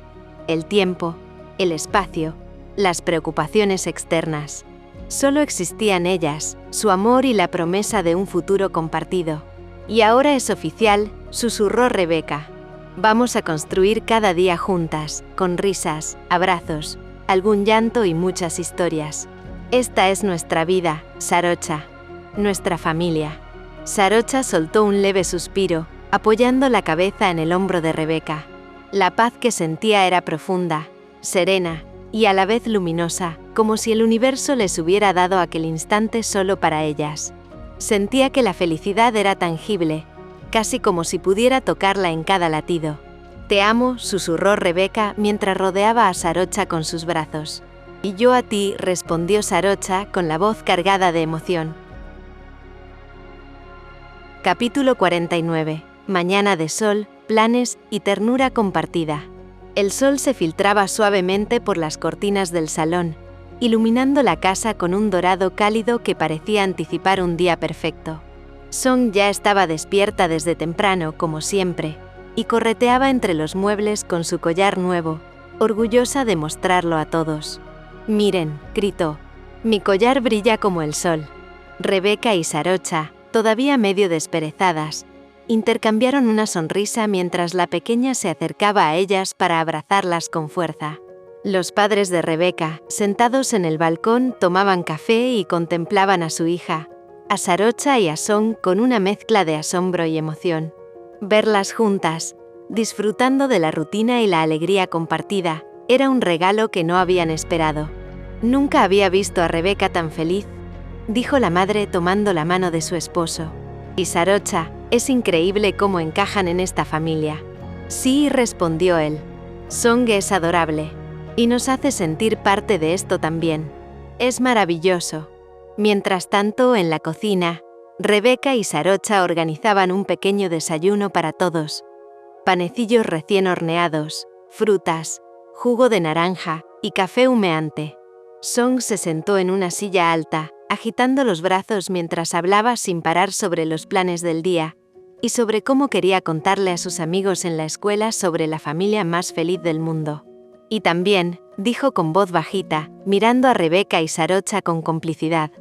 El tiempo, el espacio, las preocupaciones externas. Solo existían ellas, su amor y la promesa de un futuro compartido. «Y ahora es oficial», susurró Rebeca. «Vamos a construir cada día juntas, con risas, abrazos, algún llanto y muchas historias. Esta es nuestra vida, Sarocha, nuestra familia». Sarocha soltó un leve suspiro, apoyando la cabeza en el hombro de Rebeca. La paz que sentía era profunda, serena y a la vez luminosa, como si el universo les hubiera dado aquel instante solo para ellas. Sentía que la felicidad era tangible, casi como si pudiera tocarla en cada latido. «Te amo», susurró Rebeca mientras rodeaba a Sarocha con sus brazos. «Y yo a ti», respondió Sarocha con la voz cargada de emoción. Capítulo 49. Mañana de sol, planes y ternura compartida. El sol se filtraba suavemente por las cortinas del salón, iluminando la casa con un dorado cálido que parecía anticipar un día perfecto. Song ya estaba despierta desde temprano, como siempre, y correteaba entre los muebles con su collar nuevo, orgullosa de mostrarlo a todos. «Miren», gritó, Mi collar brilla como el sol. Rebeca y Sarocha, todavía medio desperezadas, intercambiaron una sonrisa mientras la pequeña se acercaba a ellas para abrazarlas con fuerza. Los padres de Rebeca, sentados en el balcón, tomaban café y contemplaban a su hija, a Sarocha y a Song con una mezcla de asombro y emoción. Verlas juntas, disfrutando de la rutina y la alegría compartida, era un regalo que no habían esperado. Nunca había visto a Rebeca tan feliz, dijo la madre tomando la mano de su esposo. Y Sarocha, es increíble cómo encajan en esta familia. Sí, respondió él. Song es adorable. Y nos hace sentir parte de esto también. Es maravilloso. Mientras tanto, en la cocina, Rebeca y Sarocha organizaban un pequeño desayuno para todos. Panecillos recién horneados, frutas, jugo de naranja y café humeante. Song se sentó en una silla alta, agitando los brazos mientras hablaba sin parar sobre los planes del día y sobre cómo quería contarle a sus amigos en la escuela sobre la familia más feliz del mundo. Y también, dijo con voz bajita, mirando a Rebeca y Sarocha con complicidad,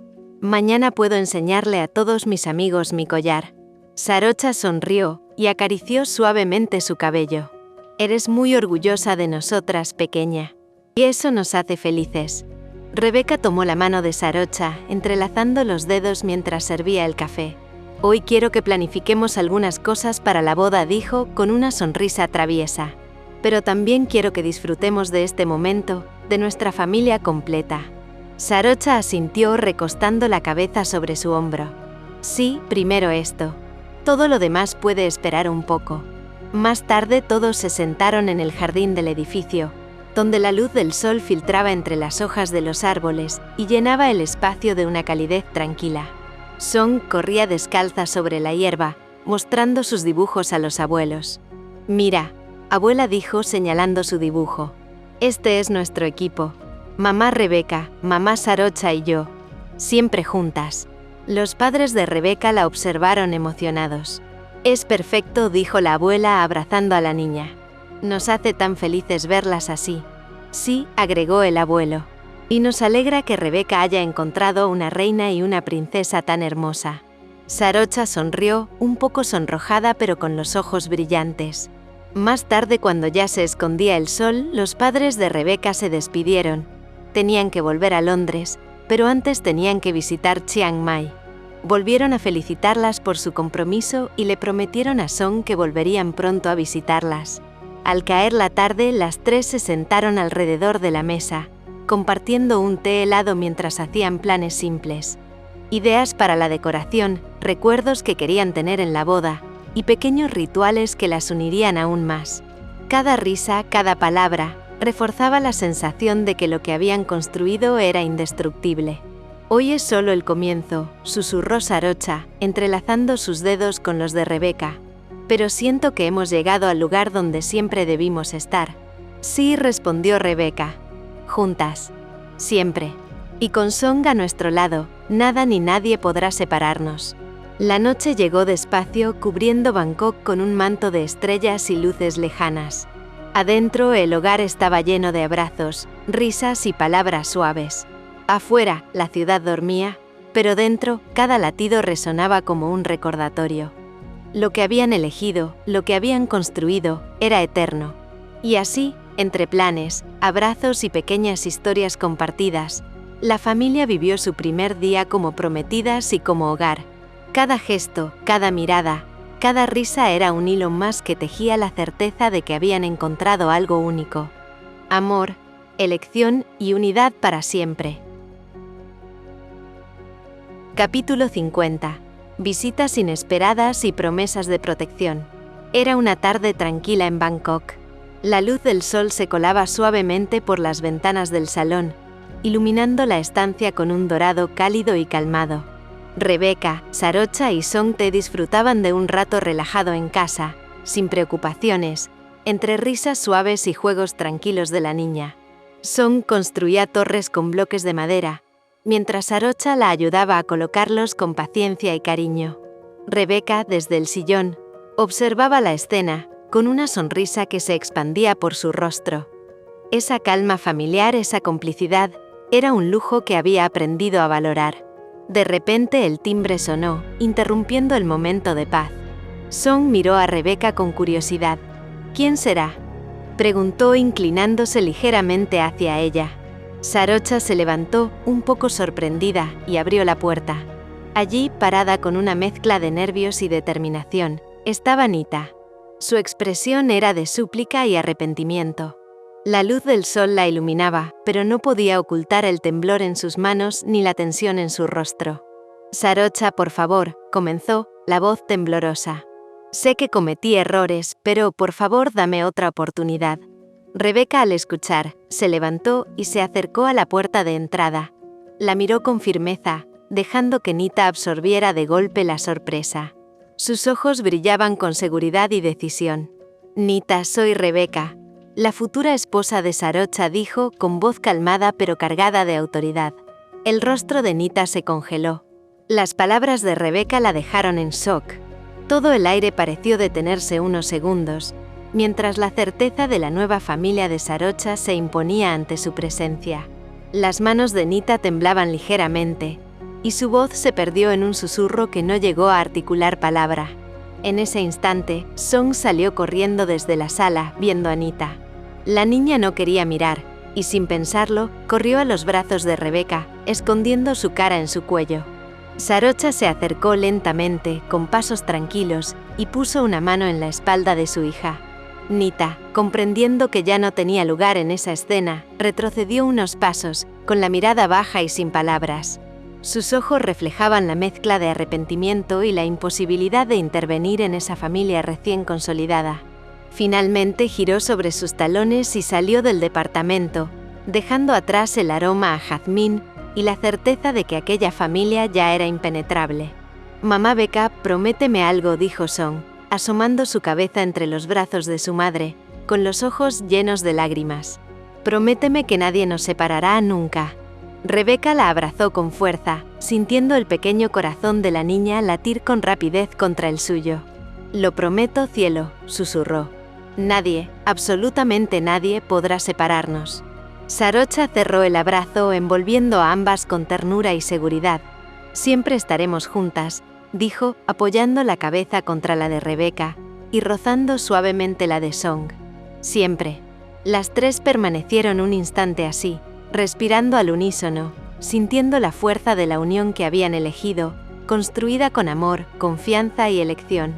mañana puedo enseñarle a todos mis amigos mi collar. Sarocha sonrió y acarició suavemente su cabello. Eres muy orgullosa de nosotras, pequeña. Y eso nos hace felices. Rebeca tomó la mano de Sarocha, entrelazando los dedos mientras servía el café. Hoy quiero que planifiquemos algunas cosas para la boda, dijo, con una sonrisa traviesa. Pero también quiero que disfrutemos de este momento, de nuestra familia completa. Sarocha asintió recostando la cabeza sobre su hombro. Sí, primero esto. Todo lo demás puede esperar un poco. Más tarde todos se sentaron en el jardín del edificio, donde la luz del sol filtraba entre las hojas de los árboles y llenaba el espacio de una calidez tranquila. Song corría descalza sobre la hierba, mostrando sus dibujos a los abuelos. Mira, abuela, dijo señalando su dibujo. Este es nuestro equipo. Mamá Rebeca, mamá Sarocha y yo. Siempre juntas. Los padres de Rebeca la observaron emocionados. Es perfecto, dijo la abuela abrazando a la niña. Nos hace tan felices verlas así. Sí, agregó el abuelo. Y nos alegra que Rebeca haya encontrado una reina y una princesa tan hermosa. Sarocha sonrió, un poco sonrojada pero con los ojos brillantes. Más tarde, cuando ya se escondía el sol, los padres de Rebeca se despidieron. Tenían que volver a Londres, pero antes tenían que visitar Chiang Mai. Volvieron a felicitarlas por su compromiso y le prometieron a Song que volverían pronto a visitarlas. Al caer la tarde, las tres se sentaron alrededor de la mesa, compartiendo un té helado mientras hacían planes simples. Ideas para la decoración, recuerdos que querían tener en la boda, y pequeños rituales que las unirían aún más. Cada risa, cada palabra, reforzaba la sensación de que lo que habían construido era indestructible. Hoy es solo el comienzo, susurró Sarocha, entrelazando sus dedos con los de Rebeca. Pero siento que hemos llegado al lugar donde siempre debimos estar. Sí, respondió Rebeca. Juntas. Siempre. Y con Song a nuestro lado, nada ni nadie podrá separarnos. La noche llegó despacio, cubriendo Bangkok con un manto de estrellas y luces lejanas. Adentro, el hogar estaba lleno de abrazos, risas y palabras suaves. Afuera, la ciudad dormía, pero dentro, cada latido resonaba como un recordatorio. Lo que habían elegido, lo que habían construido, era eterno. Y así, entre planes, abrazos y pequeñas historias compartidas, la familia vivió su primer día como prometidas y como hogar. Cada gesto, cada mirada, cada risa era un hilo más que tejía la certeza de que habían encontrado algo único. Amor, elección y unidad para siempre. Capítulo 50. Visitas inesperadas y promesas de protección. Era una tarde tranquila en Bangkok. La luz del sol se colaba suavemente por las ventanas del salón, iluminando la estancia con un dorado cálido y calmado. Rebeca, Sarocha y Song disfrutaban de un rato relajado en casa, sin preocupaciones, entre risas suaves y juegos tranquilos de la niña. Song construía torres con bloques de madera, mientras Sarocha la ayudaba a colocarlos con paciencia y cariño. Rebeca, desde el sillón, observaba la escena, con una sonrisa que se expandía por su rostro. Esa calma familiar, esa complicidad, Era un lujo que había aprendido a valorar. De repente el timbre sonó, interrumpiendo el momento de paz. Song miró a Rebeca con curiosidad. ¿Quién será?, preguntó inclinándose ligeramente hacia ella. Sarocha se levantó, un poco sorprendida, y abrió la puerta. Allí, parada con una mezcla de nervios y determinación, estaba Nita. Su expresión era de súplica y arrepentimiento. La luz del sol la iluminaba, pero no podía ocultar el temblor en sus manos ni la tensión en su rostro. Sarocha, por favor, comenzó, la voz temblorosa. Sé que cometí errores, pero por favor dame otra oportunidad. Rebeca, al escuchar, se levantó y se acercó a la puerta de entrada. La miró con firmeza, dejando que Nita absorbiera de golpe la sorpresa. Sus ojos brillaban con seguridad y decisión. Nita, soy Rebeca. La futura esposa de Sarocha dijo con voz calmada pero cargada de autoridad. El rostro de Nita se congeló. Las palabras de Rebeca la dejaron en shock. Todo el aire pareció detenerse unos segundos, mientras la certeza de la nueva familia de Sarocha se imponía ante su presencia. Las manos de Nita temblaban ligeramente, y su voz se perdió en un susurro que no llegó a articular palabra. En ese instante, Song salió corriendo desde la sala, viendo a Nita. La niña no quería mirar, y sin pensarlo, corrió a los brazos de Rebeca, escondiendo su cara en su cuello. Sarocha se acercó lentamente, con pasos tranquilos, y puso una mano en la espalda de su hija. Nita, comprendiendo que ya no tenía lugar en esa escena, retrocedió unos pasos, con la mirada baja y sin palabras. Sus ojos reflejaban la mezcla de arrepentimiento y la imposibilidad de intervenir en esa familia recién consolidada. Finalmente giró sobre sus talones y salió del departamento, dejando atrás el aroma a jazmín y la certeza de que aquella familia ya era impenetrable. «Mamá Becca, prométeme algo», dijo Song, asomando su cabeza entre los brazos de su madre, con los ojos llenos de lágrimas. «Prométeme que nadie nos separará nunca». Rebeca la abrazó con fuerza, sintiendo el pequeño corazón de la niña latir con rapidez contra el suyo. «Lo prometo, cielo», susurró. «Nadie, absolutamente nadie, podrá separarnos». Sarocha cerró el abrazo, envolviendo a ambas con ternura y seguridad. «Siempre estaremos juntas», dijo, apoyando la cabeza contra la de Rebeca y rozando suavemente la de Song. «Siempre». Las tres permanecieron un instante así, respirando al unísono, sintiendo la fuerza de la unión que habían elegido, construida con amor, confianza y elección.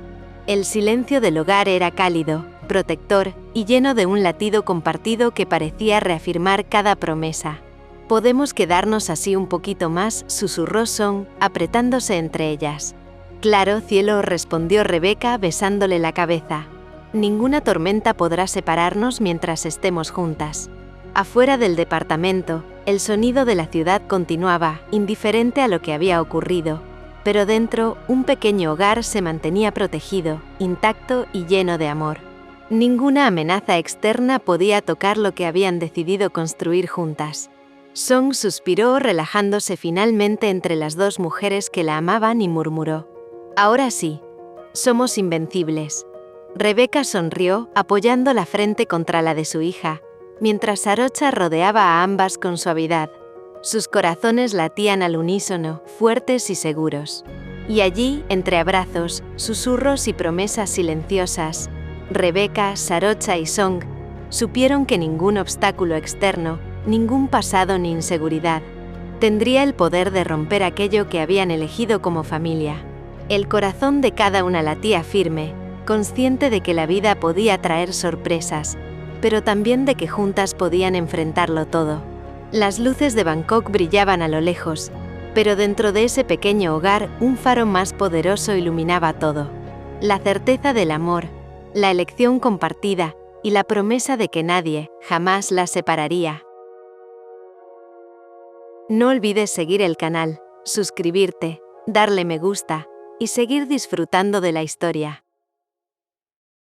El silencio del hogar era cálido, protector y lleno de un latido compartido que parecía reafirmar cada promesa. «Podemos quedarnos así un poquito más», susurró Song, apretándose entre ellas. «Claro, cielo», respondió Rebeca besándole la cabeza. «Ninguna tormenta podrá separarnos mientras estemos juntas». Afuera del departamento, el sonido de la ciudad continuaba, indiferente a lo que había ocurrido, pero dentro, un pequeño hogar se mantenía protegido, intacto y lleno de amor. Ninguna amenaza externa podía tocar lo que habían decidido construir juntas. Song suspiró, relajándose finalmente entre las dos mujeres que la amaban, y murmuró: «Ahora sí, somos invencibles». Rebeca sonrió, apoyando la frente contra la de su hija, mientras Sarocha rodeaba a ambas con suavidad. Sus corazones latían al unísono, fuertes y seguros. Y allí, entre abrazos, susurros y promesas silenciosas, Rebeca, Sarocha y Song supieron que ningún obstáculo externo, ningún pasado ni inseguridad, tendría el poder de romper aquello que habían elegido como familia. El corazón de cada una latía firme, consciente de que la vida podía traer sorpresas, pero también de que juntas podían enfrentarlo todo. Las luces de Bangkok brillaban a lo lejos, pero dentro de ese pequeño hogar un faro más poderoso iluminaba todo. La certeza del amor, la elección compartida y la promesa de que nadie jamás las separaría. No olvides seguir el canal, suscribirte, darle me gusta y seguir disfrutando de la historia.